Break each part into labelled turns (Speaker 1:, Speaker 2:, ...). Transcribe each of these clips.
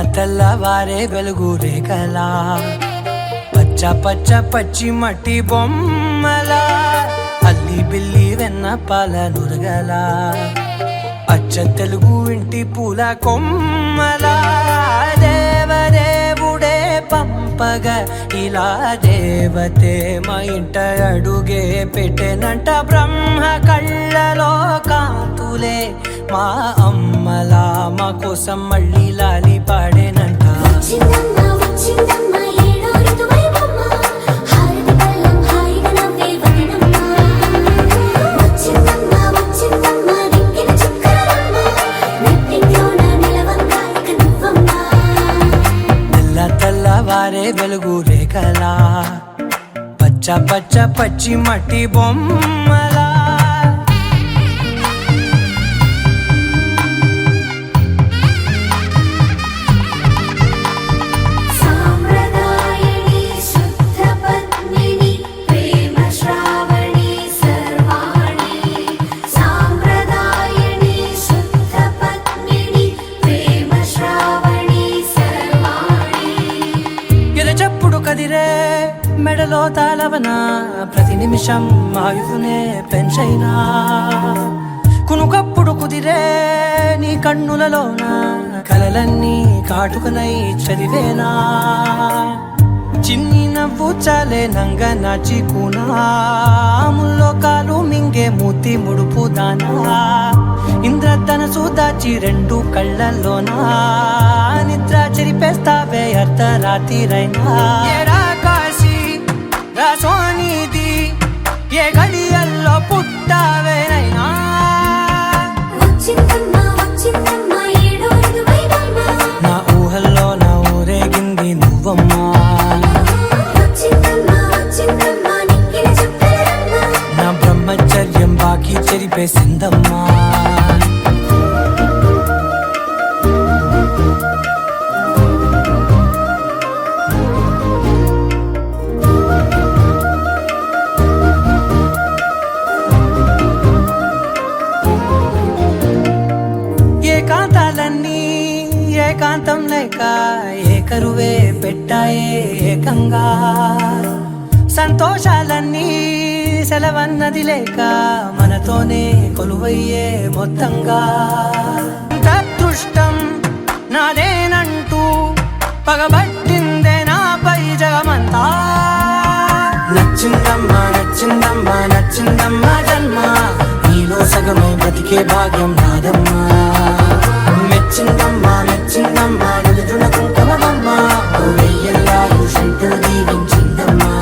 Speaker 1: తెల్లవారే వెలుగు రేఖలా పచ్చ పచ్చ పచ్చి మట్టి బొమ్మల అల్లి బిల్లి వెన్న పాల నురగల అచ్చ తెలుగు ఇంటి పూల కొమ్మల దేవదేవుడే పంపగా ఇలా దేవతే మా ఇంట అడుగే పెట్టెనంట బ్రహ్మ కళ్ళలో కాంతులే మా అమ్మలా మా కోసం మళ్ళీ లాలి పాడేనంట తెల్లవారే వెలుగు రేఖలా పచ్చ పచ్చ పచ్చి మట్టి బొమ్మలా కదిరే మెడలో తాళవన ప్రతి నిమిషం ఆయువునే పెంచైనా కునుకప్పుడు కుదిరే నీ కన్నులలోన కలలన్నీ కాటుకనై చదివేనా చిన్ని నవ్వు చాలే నంగ నాచి కూనాముల్లో కాలు మింగే మూతి ముడుపు దానా ఇంద్రధనసు దాచి రెండు కళ్ళల్లోనా నిద్ర చెరిపేస్తావే అర్ధరాత్రిరైనా కాశీ రాసోనిది ఏ గడియల్లో పుట్టావేనైనా నా ఊహల్లో నా ఊరేగింది నువ్వమ్మా నా బ్రహ్మచర్యం బాకీ చెరిపేసిందమ్మా ఏకాంతాలన్నీ ఏకాంతం లేక ఏకరువే పెట్టాయే ఏకంగా సంతోషాలన్నీ సెలవన్నది లేక మనతోనే కొలువయ్యే మొత్తంగా అదృష్టం నాదేనంటూ పగబట్టిందే నాపై జగమంతా నచ్చిందమ్మా నచ్చిందమ్మా నచ్చిందమ్మా జన్మ నీలో సగమై బ్రతికే భాగ్యం నాదమ్మా మెచ్చిందమ్మా మెచ్చిందమ్మా నిలుచున కుంకుమమ్మా వెయ్యల్లాలు శంకరు దీవించిందమ్మా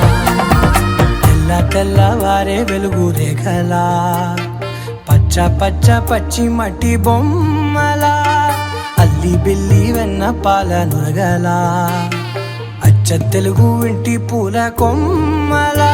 Speaker 1: తెల్లవారే వెలుగు రేఖలా పచ్చ పచ్చ పచ్చి మట్టి బొమ్మలా అల్లి బిల్లి వెన్న పాల నురగల అచ్చ తెలుగు ఇంటి పూల కొమ్మలా